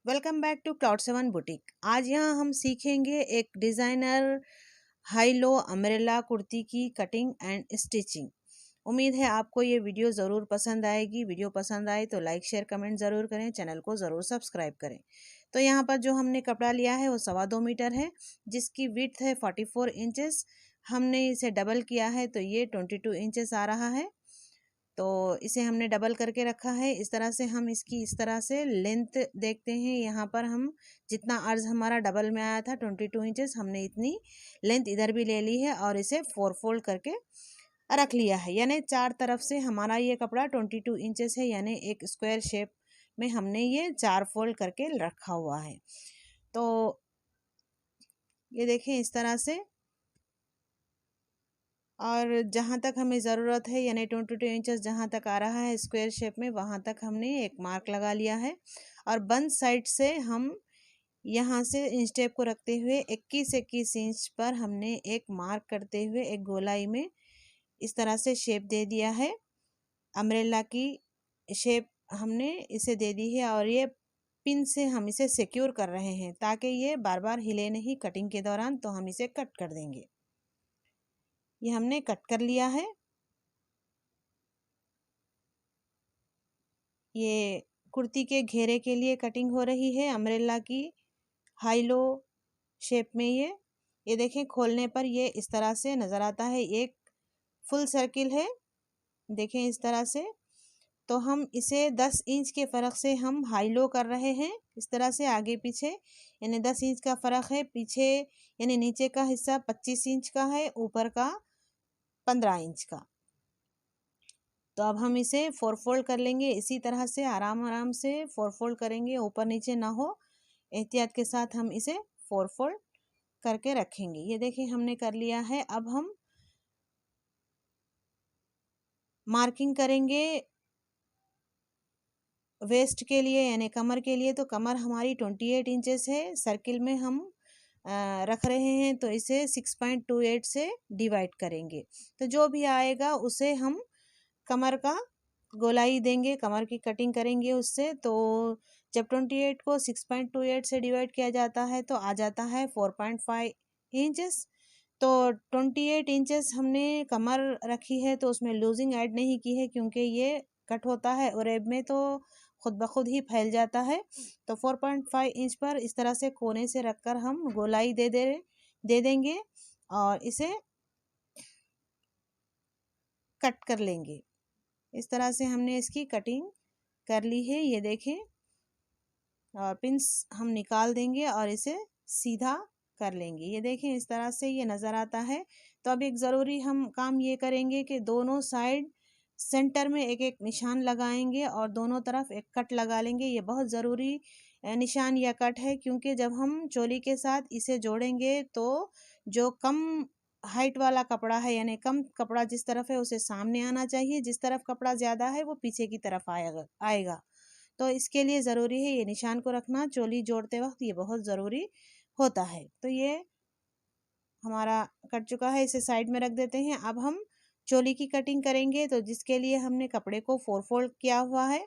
Welcome back to Cloud 7 Boutique. आज यहाँ हम सीखेंगे एक designer high low umbrella kurti की कटिंग एंड स्टिचिंग। उम्मीद है आपको ये वीडियो ज़रूर पसंद आएगी। वीडियो पसंद आए तो लाइक शेयर कमेंट ज़रूर करें, चैनल को ज़रूर सब्सक्राइब करें। तो यहाँ पर जो हमने कपड़ा लिया है वो 2.25 मीटर है, जिसकी विड्थ है 44 इंचेस। हमने इसे डबल किया है तो ये 22 इंचेस आ रहा है। तो इसे हमने डबल करके रखा है। इस तरह से हम इसकी इस तरह से लेंथ देखते हैं। यहाँ पर हम जितना अर्ज हमारा डबल में आया था 22 इंचेस, हमने इतनी लेंथ इधर भी ले ली है और इसे 4 फोल्ड करके रख लिया है। यानी चार तरफ से हमारा ये कपड़ा 22 इंचेस है, यानी एक स्क्वायर शेप में हमने ये 4 फोल्ड करके रखा हुआ है। तो ये देखें इस तरह से, और जहाँ तक हमें ज़रूरत है यानी 22 इंचेस जहाँ तक आ रहा है स्क्वायर शेप में, वहाँ तक हमने एक मार्क लगा लिया है। और बंद साइड से हम यहाँ से इंच टेप को रखते हुए 21 इंच पर हमने एक मार्क करते हुए एक गोलाई में इस तरह से शेप दे दिया है। अम्ब्रेला की शेप हमने इसे दे दी है और ये पिन से हम इसे सिक्योर कर रहे हैं ताकि ये बार बार हिले नहीं कटिंग के दौरान। तो हम इसे कट कर देंगे। ये हमने कट कर लिया है। ये कुर्ती के घेरे के लिए कटिंग हो रही है अम्ब्रेला की हाई लो शेप में। ये देखें, खोलने पर ये इस तरह से नज़र आता है, एक फुल सर्किल है। देखें इस तरह से। तो हम इसे 10 इंच के फ़र्क से हम हाई लो कर रहे हैं, इस तरह से आगे पीछे, यानी 10 इंच का फ़र्क है। पीछे यानी नीचे का हिस्सा 25 इंच का है, ऊपर का 15 इंच का। तो अब हम इसे 4 फोल्ड कर लेंगे। इसी तरह से आराम आराम से 4 फोल्ड करेंगे, ऊपर नीचे ना हो, एहतियात के साथ हम इसे 4 फोल्ड करके रखेंगे। ये देखिए हमने कर लिया है। अब हम मार्किंग करेंगे वेस्ट के लिए यानी कमर के लिए। तो कमर हमारी 28 इंचेस है, सर्किल में हम रख रहे हैं, तो इसे 6.28 से डिवाइड करेंगे। तो जो भी आएगा उसे हम कमर का गोलाई देंगे, कमर की कटिंग करेंगे उससे। तो जब 28 को 6.28 से डिवाइड किया जाता है तो आ जाता है 4.5 इंचेस। तो 28 इंचेस हमने कमर रखी है, तो उसमें लूजिंग ऐड नहीं की है क्योंकि ये कट होता है और एब में तो खुद ब खुद ही फैल जाता है। तो 4.5 इंच पर इस तरह से कोने से रखकर हम गोलाई दे देंगे और इसे कट कर लेंगे। इस तरह से हमने इसकी कटिंग कर ली है, ये देखें। और पिंस हम निकाल देंगे और इसे सीधा कर लेंगे। ये देखें इस तरह से ये नज़र आता है। तो अब एक ज़रूरी हम काम ये करेंगे कि दोनों साइड सेंटर में एक एक निशान लगाएंगे और दोनों तरफ एक कट लगा लेंगे। ये बहुत ज़रूरी निशान या कट है, क्योंकि जब हम चोली के साथ इसे जोड़ेंगे तो जो कम हाइट वाला कपड़ा है यानी कम कपड़ा जिस तरफ है उसे सामने आना चाहिए, जिस तरफ कपड़ा ज़्यादा है वो पीछे की तरफ आएगा। तो इसके लिए ज़रूरी है ये निशान को रखना चोली जोड़ते वक्त, ये बहुत ज़रूरी होता है। तो ये हमारा कट चुका है, इसे साइड में रख देते हैं। अब हम चोली की कटिंग करेंगे, तो जिसके लिए हमने कपड़े को 4 फोल्ड किया हुआ है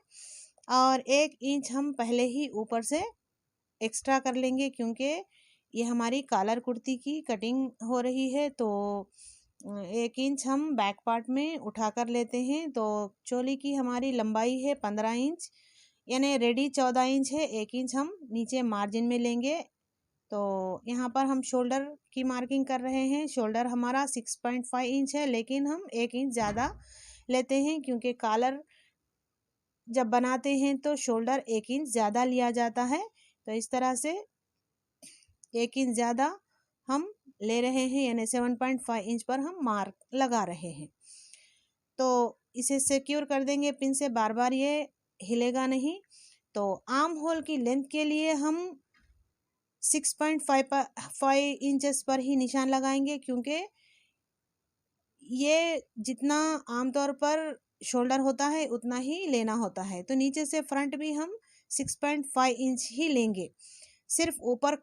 और 1 इंच हम पहले ही ऊपर से एक्स्ट्रा कर लेंगे, क्योंकि ये हमारी कॉलर कुर्ती की कटिंग हो रही है। तो 1 इंच हम बैक पार्ट में उठा कर लेते हैं। तो चोली की हमारी लंबाई है 15 इंच, यानी रेडी 14 इंच है। 1 इंच हम नीचे मार्जिन में लेंगे। तो यहाँ पर हम शोल्डर की मार्किंग कर रहे हैं। शोल्डर हमारा 6.5 इंच है, लेकिन हम 1 इंच ज़्यादा लेते हैं क्योंकि कॉलर जब बनाते हैं तो शोल्डर 1 इंच ज़्यादा लिया जाता है। तो इस तरह से 1 इंच ज़्यादा हम ले रहे हैं, यानी 7.5 इंच पर हम मार्क लगा रहे हैं। तो इसे सिक्योर कर देंगे पिन से, बार बार ये हिलेगा नहीं। तो आर्म होल की लेंथ के लिए हम 6.5 इंचेस पर ही निशान लगाएंगे, क्योंकि ये जितना आमतौर पर शोल्डर होता है उतना ही लेना होता है। तो नीचे से फ्रंट भी हम 6.5 इंच ही लेंगे। सिर्फ ऊपर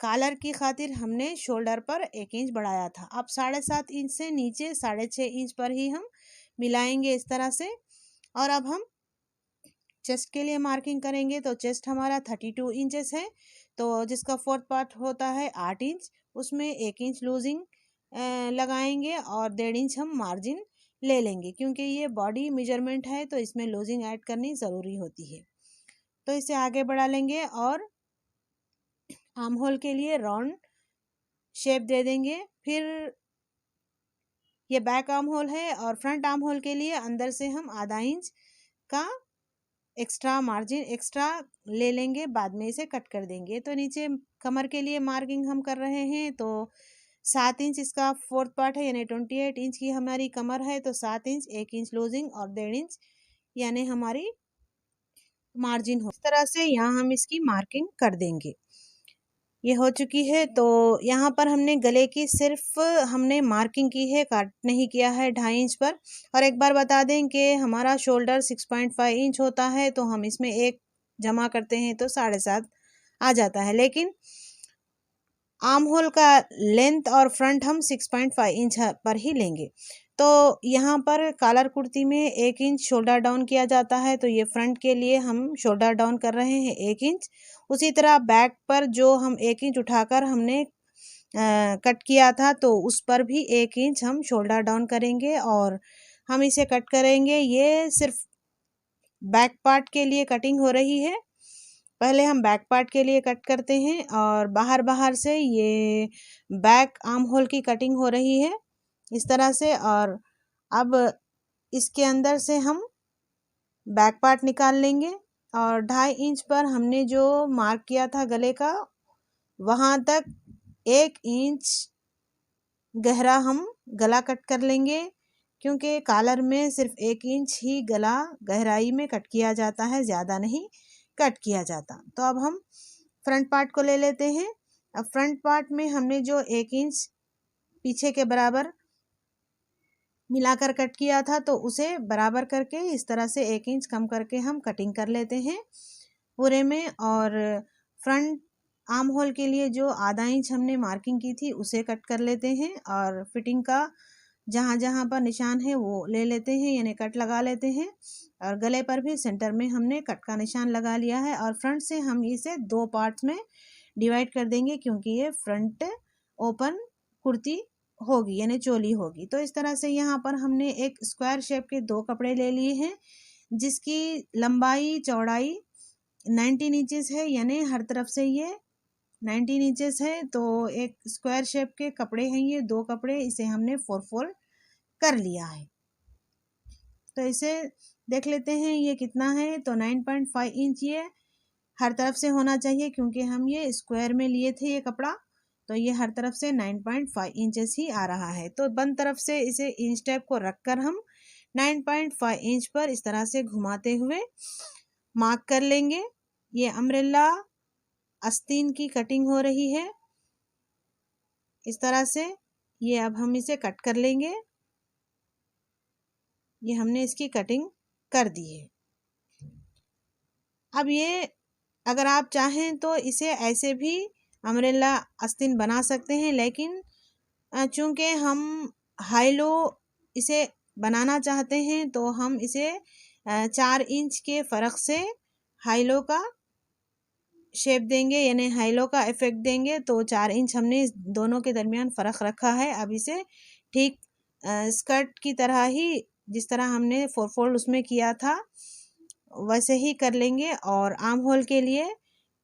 कॉलर की खातिर हमने शोल्डर पर 1 इंच बढ़ाया था। अब 7.5 इंच से नीचे 6.5 इंच पर ही हम मिलाएंगे इस तरह से। और अब हम चेस्ट के लिए मार्किंग करेंगे तो चेस्ट हमारा 32 इंचेस है, तो जिसका फोर्थ पार्ट होता है 8 इंच, उसमें 1 इंच लूजिंग लगाएंगे और 1.5 इंच हम मार्जिन ले लेंगे, क्योंकि ये बॉडी मेजरमेंट है तो इसमें लूजिंग ऐड करनी ज़रूरी होती है। तो इसे आगे बढ़ा लेंगे और आर्म होल के लिए राउंड शेप दे देंगे। फिर ये बैक आर्म होल है और फ्रंट आर्म होल के लिए अंदर से हम आधा इंच का एक्स्ट्रा मार्जिन एक्स्ट्रा ले लेंगे, बाद में इसे कट कर देंगे। तो नीचे कमर के लिए मार्किंग हम कर रहे हैं, तो 7 इंच इसका फोर्थ पार्ट है, यानी 28 इंच की हमारी कमर है, तो 7 इंच 1 इंच लूजिंग और 1.5 इंच यानी हमारी मार्जिन हो। इस तरह से यहाँ हम इसकी मार्किंग कर देंगे। ये हो चुकी है, तो यहाँ पर हमने गले की सिर्फ हमने मार्किंग की है, काट नहीं किया है 2.5 इंच पर। और एक बार बता दें कि हमारा शोल्डर 6.5 इंच होता है, तो हम इसमें 1 जमा करते हैं तो 7.5 आ जाता है, लेकिन आर्म होल का लेंथ और फ्रंट हम 6.5 इंच पर ही लेंगे। तो यहाँ पर कॉलर कुर्ती में 1 इंच शोल्डर डाउन किया जाता है, तो ये फ्रंट के लिए हम शोल्डर डाउन कर रहे हैं 1 इंच। उसी तरह बैक पर जो हम 1 इंच उठाकर हमने कट किया था, तो उस पर भी 1 इंच हम शोल्डर डाउन करेंगे और हम इसे कट करेंगे। ये सिर्फ बैक पार्ट के लिए कटिंग हो रही है। पहले हम बैक पार्ट के लिए कट करते हैं और बाहर बाहर से ये बैक आर्म होल की कटिंग हो रही है इस तरह से। और अब इसके अंदर से हम बैक पार्ट निकाल लेंगे और 2.5 इंच पर हमने जो मार्क किया था गले का, वहाँ तक 1 इंच गहरा हम गला कट कर लेंगे, क्योंकि कॉलर में सिर्फ 1 इंच ही गला गहराई में कट किया जाता है, ज़्यादा नहीं कट किया जाता। तो अब हम फ्रंट पार्ट को ले लेते हैं। अब फ्रंट पार्ट में हमने जो 1 इंच पीछे के बराबर मिलाकर कट किया था, तो उसे बराबर करके इस तरह से 1 इंच कम करके हम कटिंग कर लेते हैं पूरे में। और फ्रंट आर्म होल के लिए जो आधा इंच हमने मार्किंग की थी उसे कट कर लेते हैं और फिटिंग का जहाँ जहाँ पर निशान है वो ले लेते हैं, यानी कट लगा लेते हैं। और गले पर भी सेंटर में हमने कट का निशान लगा लिया है और फ्रंट से हम इसे 2 पार्ट्स में डिवाइड कर देंगे, क्योंकि ये फ्रंट ओपन कुर्ती होगी यानी चोली होगी। तो इस तरह से यहाँ पर हमने एक स्क्वायर शेप के 2 कपड़े ले लिए हैं, जिसकी लंबाई चौड़ाई 19 इंचेस है, यानी हर तरफ से ये 19 इंचेस है। तो एक स्क्वायर शेप के कपड़े हैं ये 2 कपड़े, इसे हमने 4 फोल्ड कर लिया है। तो इसे देख लेते हैं ये कितना है, तो 9.5 इंच ये हर तरफ से होना चाहिए, क्योंकि हम ये स्क्वायर में लिए थे ये कपड़ा, तो ये हर तरफ से 9.5 इंचेस ही आ रहा है। तो बंद तरफ से इसे इंच टेप को रखकर हम 9.5 इंच पर इस तरह से घुमाते हुए मार्क कर लेंगे। ये अम्ब्रेला आस्तीन की कटिंग हो रही है इस तरह से। ये अब हम इसे कट कर लेंगे। ये हमने इसकी कटिंग कर दी है। अब ये अगर आप चाहें तो इसे ऐसे भी अम्ब्रेला आस्तीन बना सकते हैं, लेकिन चूंकि हम हाई लो इसे बनाना चाहते हैं, तो हम इसे 4 इंच के फ़र्क से हाई लो का शेप देंगे, यानी हाई लो का इफेक्ट देंगे। तो 4 इंच हमने इस दोनों के दरमियान फ़र्क रखा है। अब इसे ठीक स्कर्ट की तरह ही, जिस तरह हमने 4 फोल्ड उसमें किया था, वैसे ही कर लेंगे। और आर्म होल के लिए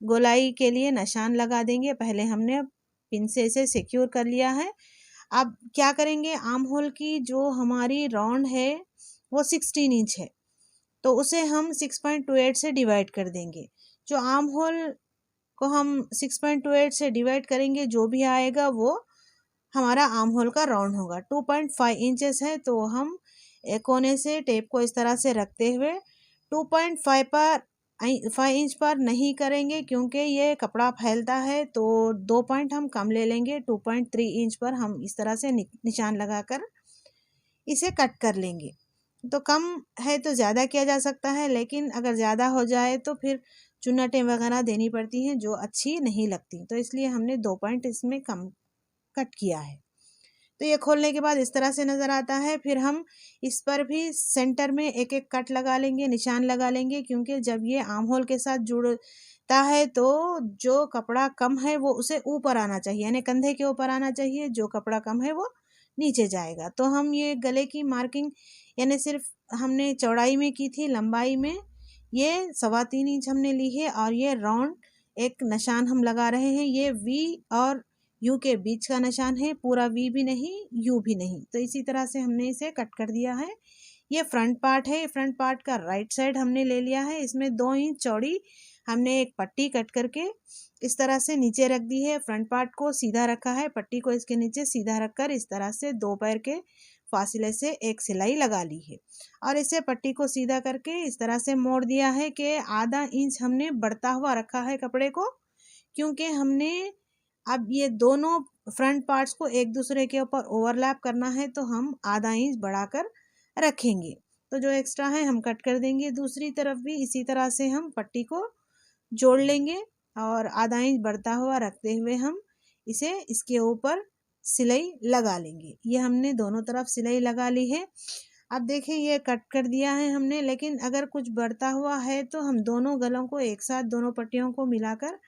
गोलाई के लिए निशान लगा देंगे। पहले हमने पिन से इसे सिक्योर कर लिया है। अब क्या करेंगे, आर्म होल की जो हमारी राउंड है वो 16 इंच है, तो उसे हम 6.28 से डिवाइड कर देंगे। जो आर्म होल को हम 6.28 से डिवाइड करेंगे, जो भी आएगा वो हमारा आर्म होल का राउंड होगा। 2.5 इंचेस है, तो हम एक कोने से टेप को इस तरह से रखते हुए 2.5 इंच पर नहीं करेंगे, क्योंकि ये कपड़ा फैलता है। तो 2 पॉइंट हम कम ले लेंगे, 2.3 इंच पर हम इस तरह से निशान लगाकर इसे कट कर लेंगे। तो कम है तो ज़्यादा किया जा सकता है, लेकिन अगर ज़्यादा हो जाए तो फिर चुन्नटें वगैरह देनी पड़ती हैं जो अच्छी नहीं लगती, तो इसलिए हमने 2 पॉइंट इसमें कम कट किया है। तो ये खोलने के बाद इस तरह से नज़र आता है। फिर हम इस पर भी सेंटर में एक एक कट लगा लेंगे, निशान लगा लेंगे, क्योंकि जब ये आर्म होल के साथ जुड़ता है तो जो कपड़ा कम है वो उसे ऊपर आना चाहिए, यानी कंधे के ऊपर आना चाहिए, जो कपड़ा कम है वो नीचे जाएगा। तो हम ये गले की मार्किंग यानी सिर्फ हमने चौड़ाई में की थी, लंबाई में ये 3.25 इंच हमने ली है, और ये राउंड एक निशान हम लगा रहे हैं। ये वी और यू के बीच का निशान है, पूरा वी भी नहीं यू भी नहीं। तो इसी तरह से हमने इसे कट कर दिया है। ये फ्रंट पार्ट है, फ्रंट पार्ट का राइट साइड हमने ले लिया है। इसमें 2 इंच चौड़ी हमने एक पट्टी कट करके इस तरह से नीचे रख दी है। फ्रंट पार्ट को सीधा रखा है, पट्टी को इसके नीचे सीधा रखकर इस तरह से 2 पैर के फासले से एक सिलाई लगा ली है, और इसे पट्टी को सीधा करके इस तरह से मोड़ दिया है कि आधा इंच हमने बढ़ता हुआ रखा है कपड़े को, क्योंकि हमने अब ये दोनों फ्रंट पार्ट्स को एक दूसरे के ऊपर ओवरलैप करना है, तो हम आधा इंच बढ़ाकर रखेंगे। तो जो एक्स्ट्रा है हम कट कर देंगे। दूसरी तरफ भी इसी तरह से हम पट्टी को जोड़ लेंगे और आधा इंच बढ़ता हुआ रखते हुए हम इसे इसके ऊपर सिलाई लगा लेंगे। ये हमने दोनों तरफ सिलाई लगा ली है। अब देखें ये कट कर दिया है हमने, लेकिन अगर कुछ बढ़ता हुआ है तो हम दोनों गलों को एक साथ दोनों पट्टियों को मिलाकर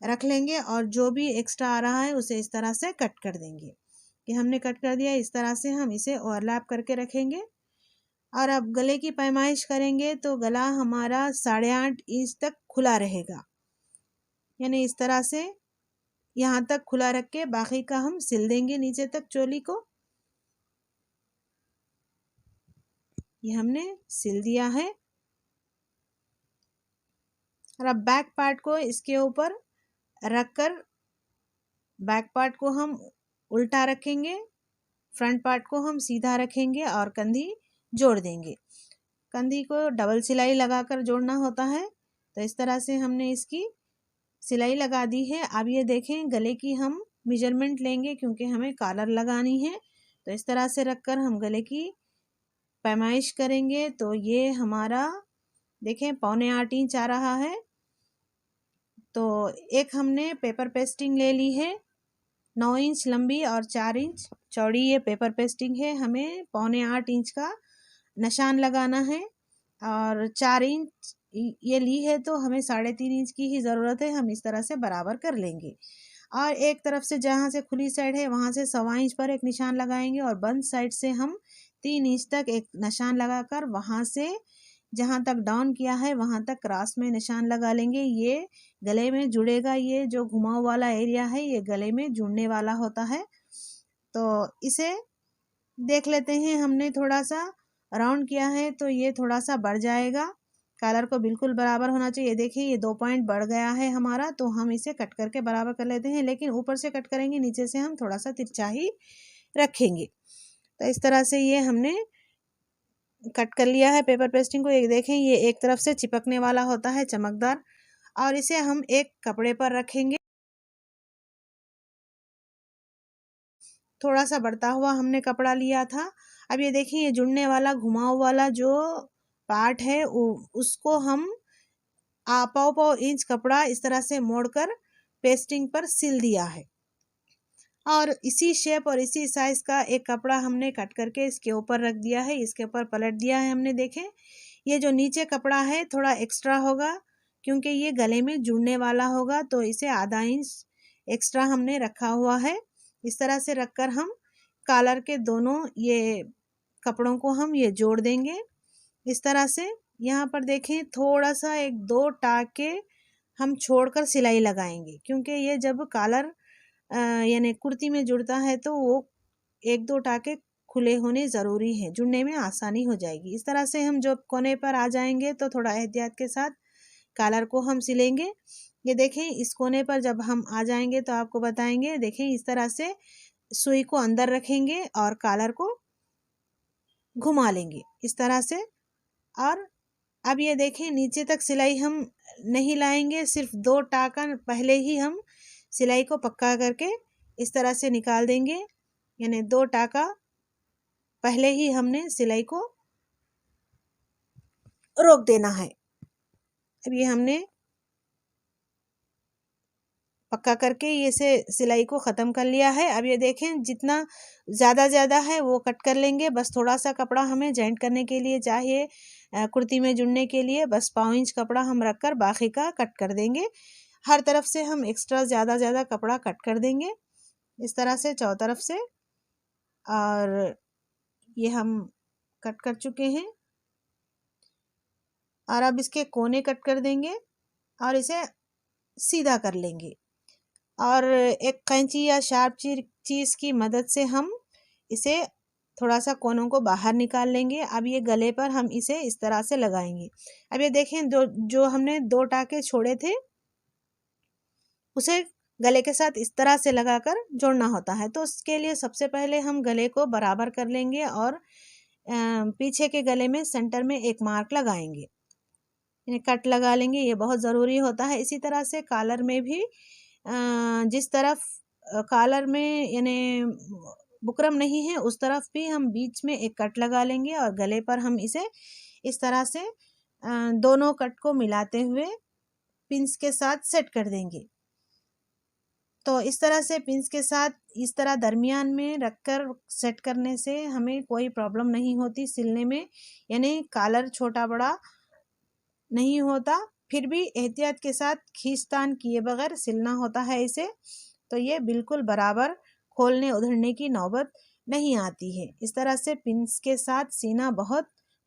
रख लेंगे, और जो भी एक्स्ट्रा आ रहा है उसे इस तरह से कट कर देंगे। कि हमने कट कर दिया, इस तरह से हम इसे ओवरलैप करके रखेंगे। और अब गले की पैमाइश करेंगे तो गला हमारा 8.5 इंच तक खुला रहेगा, यानी इस तरह से यहाँ तक खुला रख के बाकी का हम सिल देंगे नीचे तक चोली को। ये हमने सिल दिया है। और अब बैक पार्ट को इसके ऊपर रखकर बैक पार्ट को हम उल्टा रखेंगे, फ्रंट पार्ट को हम सीधा रखेंगे और कंधी जोड़ देंगे। कंधी को डबल सिलाई लगाकर जोड़ना होता है। तो इस तरह से हमने इसकी सिलाई लगा दी है। अब ये देखें गले की हम मेजरमेंट लेंगे, क्योंकि हमें कॉलर लगानी है। तो इस तरह से रखकर हम गले की पैमाइश करेंगे। तो ये हमारा देखें 7.25 इंच आ रहा है। तो एक हमने पेपर पेस्टिंग ले ली है 9 इंच लंबी और 4 इंच चौड़ी। ये पेपर पेस्टिंग है, हमें 7.25 इंच का निशान लगाना है, और 4 इंच ये ली है तो हमें 3.5 इंच की ही ज़रूरत है। हम इस तरह से बराबर कर लेंगे, और एक तरफ से जहाँ से खुली साइड है वहाँ से 1.25 इंच पर एक निशान लगाएंगे, और बंद साइड से हम 3 इंच तक एक निशान लगाकर वहाँ से जहाँ तक डाउन किया है वहाँ तक क्रॉस में निशान लगा लेंगे। ये गले में जुड़ेगा, ये जो घुमाव वाला एरिया है ये गले में जुड़ने वाला होता है। तो इसे देख लेते हैं, हमने थोड़ा सा राउंड किया है तो ये थोड़ा सा बढ़ जाएगा। कॉलर को बिल्कुल बराबर होना चाहिए। देखिए ये 2 पॉइंट बढ़ गया है हमारा, तो हम इसे कट करके बराबर कर लेते हैं, लेकिन ऊपर से कट करेंगे, नीचे से हम थोड़ा सा तिरछा ही रखेंगे। तो इस तरह से ये हमने कट कर लिया है पेपर पेस्टिंग को। एक देखें ये एक तरफ से चिपकने वाला होता है चमकदार, और इसे हम एक कपड़े पर रखेंगे। थोड़ा सा बढ़ता हुआ हमने कपड़ा लिया था। अब ये देखिए ये जुड़ने वाला घुमाव वाला जो पार्ट है उसको हम पाव इंच कपड़ा इस तरह से मोड़कर पेस्टिंग पर सिल दिया है, और इसी शेप और इसी साइज का एक कपड़ा हमने कट करके इसके ऊपर रख दिया है, इसके ऊपर पलट दिया है हमने। देखें ये जो नीचे कपड़ा है थोड़ा एक्स्ट्रा होगा, क्योंकि ये गले में जुड़ने वाला होगा, तो इसे आधा इंच एक्स्ट्रा हमने रखा हुआ है। इस तरह से रखकर हम कॉलर के दोनों ये कपड़ों को हम ये जोड़ देंगे इस तरह से। यहाँ पर देखें थोड़ा सा 1-2 टाके हम छोड़कर सिलाई लगाएंगे, क्योंकि ये जब कॉलर यानी कुर्ती में जुड़ता है तो वो 1-2 टाके खुले होने ज़रूरी हैं, जुड़ने में आसानी हो जाएगी। इस तरह से हम जब कोने पर आ जाएंगे तो थोड़ा एहतियात के साथ कॉलर को हम सिलेंगे। ये देखें इस कोने पर जब हम आ जाएंगे तो आपको बताएंगे। देखें इस तरह से सुई को अंदर रखेंगे और कॉलर को घुमा लेंगे इस तरह से। और अब ये देखें नीचे तक सिलाई हम नहीं लाएंगे, सिर्फ 2 टाका पहले ही हम सिलाई को पक्का करके इस तरह से निकाल देंगे, यानी 2 टाका पहले ही हमने सिलाई को रोक देना है। अब ये हमने पक्का करके ये से सिलाई को ख़त्म कर लिया है। अब ये देखें जितना ज़्यादा है वो कट कर लेंगे। बस थोड़ा सा कपड़ा हमें जॉइंट करने के लिए चाहिए, कुर्ती में जुड़ने के लिए बस 1.5 इंच कपड़ा हम रख कर बाकी का कट कर देंगे। हर तरफ से हम एक्स्ट्रा ज़्यादा कपड़ा कट कर देंगे इस तरह से चौतरफ से। और ये हम कट कर चुके हैं और अब इसके कोने कट कर देंगे और इसे सीधा कर लेंगे। और एक कैंची या शार्प चीज़ की मदद से हम इसे थोड़ा सा कोनों को बाहर निकाल लेंगे। अब ये गले पर हम इसे इस तरह से लगाएंगे। अब ये देखें जो हमने 2 टाके छोड़े थे उसे गले के साथ इस तरह से लगाकर जोड़ना होता है। तो उसके लिए सबसे पहले हम गले को बराबर कर लेंगे और पीछे के गले में सेंटर में एक मार्क लगाएंगे, यानी कट लगा लेंगे। ये बहुत ज़रूरी होता है। इसी तरह से कॉलर में भी जिस तरफ कॉलर में यानी बुकरम नहीं है उस तरफ भी हम बीच में एक कट लगा लेंगे और गले पर हम इसे इस तरह से दोनों कट को मिलाते हुए पिंस के साथ सेट कर देंगे। तो इस तरह से पिंस के साथ इस तरह दरमियान में रखकर सेट करने से हमें कोई प्रॉब्लम नहीं होती सिलने में, यानी कॉलर छोटा बड़ा नहीं होता। फिर भी एहतियात के साथ खींचतान किए बगैर सिलना होता है इसे। तो ये बिल्कुल बराबर खोलने उधड़ने की नौबत नहीं आती है। इस तरह से पिंस के साथ सीना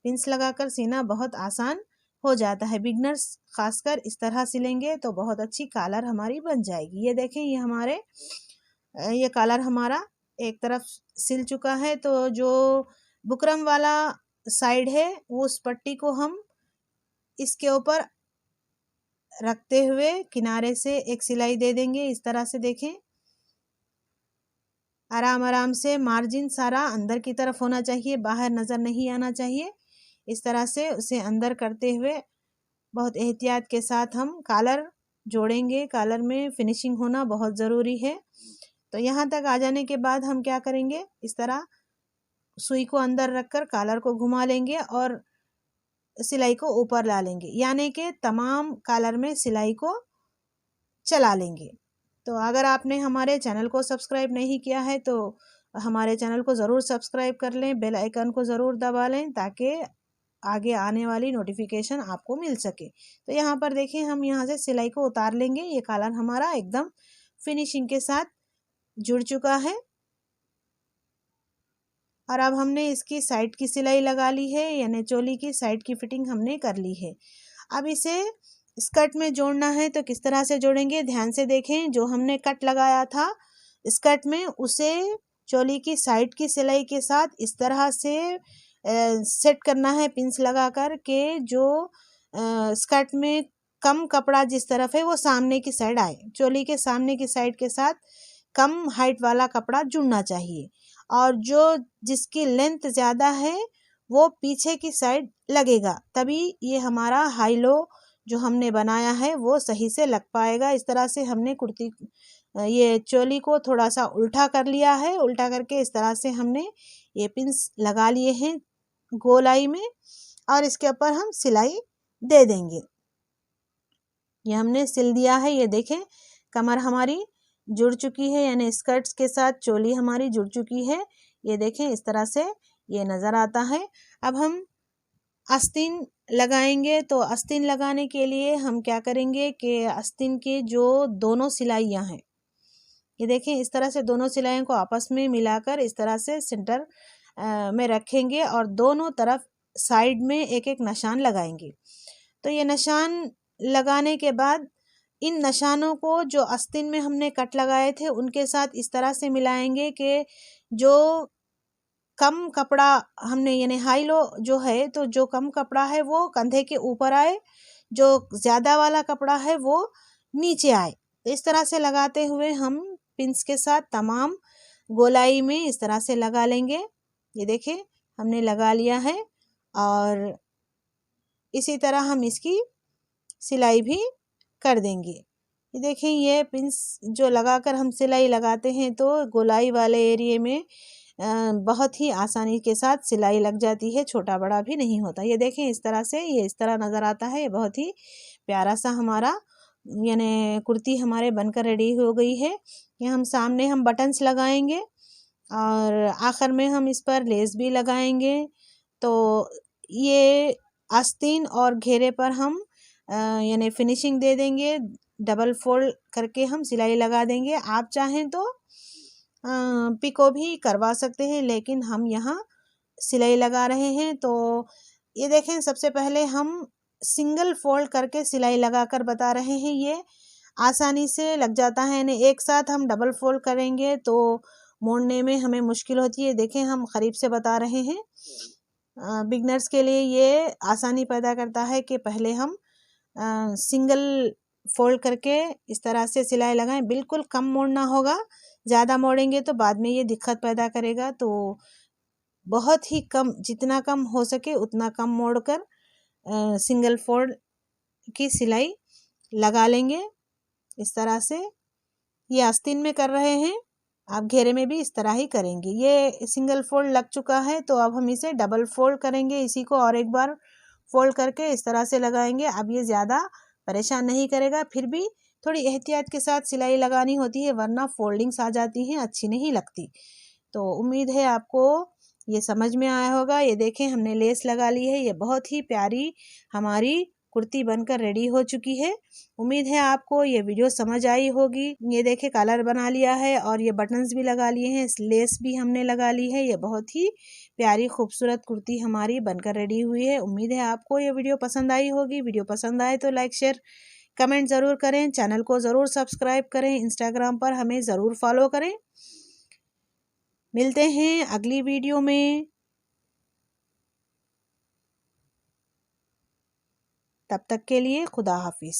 पिंस लगाकर सीना बहुत आसान हो जाता है। बिगनर्स खासकर इस तरह सिलेंगे तो बहुत अच्छी कॉलर हमारी बन जाएगी। ये देखें ये कॉलर हमारा एक तरफ सिल चुका है। तो जो बुकरम वाला साइड है उस पट्टी को हम इसके ऊपर रखते हुए किनारे से एक सिलाई दे देंगे इस तरह से। देखें आराम से मार्जिन सारा अंदर की तरफ होना चाहिए, बाहर नज़र नहीं आना चाहिए। इस तरह से उसे अंदर करते हुए बहुत एहतियात के साथ हम कॉलर जोड़ेंगे। कॉलर में फिनिशिंग होना बहुत ज़रूरी है। तो यहाँ तक आ जाने के बाद हम क्या करेंगे, इस तरह सुई को अंदर रखकर कॉलर को घुमा लेंगे और सिलाई को ऊपर ला लेंगे, यानी कि तमाम कॉलर में सिलाई को चला लेंगे। तो अगर आपने हमारे चैनल को सब्सक्राइब नहीं किया है तो हमारे चैनल को ज़रूर सब्सक्राइब कर लें, बेल आइकन को ज़रूर दबा लें ताकि आगे आने वाली नोटिफिकेशन आपको मिल सके। तो यहाँ पर देखें हम यहाँ से सिलाई को उतार लेंगे। ये कॉलर हमारा एकदम फिनिशिंग के साथ जुड़ चुका है और अब हमने इसकी साइड की सिलाई लगा ली है, यानी चोली की साइड की फिटिंग हमने कर ली है। अब इसे स्कर्ट में जोड़ना है तो किस तरह से जोड़ेंगे, ध्यान से देखें। जो हमने कट लगाया था स्कर्ट में उसे चोली की साइड की सिलाई के साथ इस तरह से सेट करना है पिंस लगाकर के जो स्कर्ट में कम कपड़ा जिस तरफ है वो सामने की साइड आए। चोली के सामने की साइड के साथ कम हाइट वाला कपड़ा जुड़ना चाहिए और जिसकी लेंथ ज़्यादा है वो पीछे की साइड लगेगा, तभी ये हमारा हाई लो जो हमने बनाया है वो सही से लग पाएगा। इस तरह से हमने ये चोली को थोड़ा सा उल्टा कर लिया है। उल्टा करके इस तरह से हमने ये पिंस लगा लिए हैं गोलाई में और इसके ऊपर हम सिलाई दे देंगे। ये हमने सिल दिया है। ये देखें कमर हमारी जुड़ चुकी है, यानी स्कर्ट्स के साथ चोली हमारी जुड़ चुकी है। ये देखें इस तरह से ये नज़र आता है। अब हम आस्तीन लगाएंगे। तो आस्तीन लगाने के लिए हम क्या करेंगे कि आस्तीन के जो दोनों सिलाइयाँ हैं ये देखें इस तरह से दोनों सिलाइयों को आपस में मिलाकर इस तरह से सेंटर में रखेंगे और दोनों तरफ साइड में एक एक निशान लगाएंगे। तो ये निशान लगाने के बाद इन निशानों को जो आस्तीन में हमने कट लगाए थे उनके साथ इस तरह से मिलाएंगे कि जो कम कपड़ा हमने यानी हाई लो जो है तो जो कम कपड़ा है वो कंधे के ऊपर आए, जो ज़्यादा वाला कपड़ा है वो नीचे आए। तो इस तरह से लगाते हुए हम पिंस के साथ तमाम गोलाई में इस तरह से लगा लेंगे। ये देखें हमने लगा लिया है और इसी तरह हम इसकी सिलाई भी कर देंगे। ये देखें ये पिंस जो लगाकर हम सिलाई लगाते हैं तो गोलाई वाले एरिए में बहुत ही आसानी के साथ सिलाई लग जाती है, छोटा बड़ा भी नहीं होता। ये देखें इस तरह से ये इस तरह नज़र आता है। ये बहुत ही प्यारा सा हमारा यानी कुर्ती हमारे बनकर रेडी हो गई है। ये हम सामने हम बटन्स लगाएंगे और आखिर में हम इस पर लेस भी लगाएंगे। तो ये आस्तीन और घेरे पर हम यानी फिनिशिंग दे देंगे। डबल फोल्ड करके हम सिलाई लगा देंगे। आप चाहें तो पिको भी करवा सकते हैं, लेकिन हम यहाँ सिलाई लगा रहे हैं। तो ये देखें, सबसे पहले हम सिंगल फोल्ड करके सिलाई लगाकर बता रहे हैं। ये आसानी से लग जाता है, यानी एक साथ हम डबल फोल्ड करेंगे तो मोड़ने में हमें मुश्किल होती है। देखें, हम करीब से बता रहे हैं। बिगनर्स के लिए ये आसानी पैदा करता है कि पहले हम सिंगल फोल्ड करके इस तरह से सिलाई लगाएं। बिल्कुल कम मोड़ना होगा, ज़्यादा मोड़ेंगे तो बाद में ये दिक्कत पैदा करेगा। तो बहुत ही कम, जितना कम हो सके उतना कम मोड़कर सिंगल फोल्ड की सिलाई लगा लेंगे इस तरह से। ये आस्तीन में कर रहे हैं, आप घेरे में भी इस तरह ही करेंगे। ये सिंगल फोल्ड लग चुका है, तो अब हम इसे डबल फोल्ड करेंगे। इसी को और एक बार फोल्ड करके इस तरह से लगाएंगे। अब ये ज़्यादा परेशान नहीं करेगा, फिर भी थोड़ी एहतियात के साथ सिलाई लगानी होती है, वरना फोल्डिंग्स आ जाती हैं, अच्छी नहीं लगती। तो उम्मीद है आपको ये समझ में आया होगा। ये देखें, हमने लेस लगा ली है। ये बहुत ही प्यारी हमारी कुर्ती बनकर रेडी हो चुकी है। उम्मीद है आपको ये वीडियो समझ आई होगी। ये देखें, कलर बना लिया है और ये बटन्स भी लगा लिए हैं, लेस भी हमने लगा ली है। ये बहुत ही प्यारी खूबसूरत कुर्ती हमारी बनकर रेडी हुई है। उम्मीद है आपको ये वीडियो पसंद आई होगी। वीडियो पसंद आए तो लाइक, शेयर, कमेंट ज़रूर करें। चैनल को ज़रूर सब्सक्राइब करें। इंस्टाग्राम पर हमें ज़रूर फॉलो करें। मिलते हैं अगली वीडियो में। तब तक के लिए खुदा हाफिज़।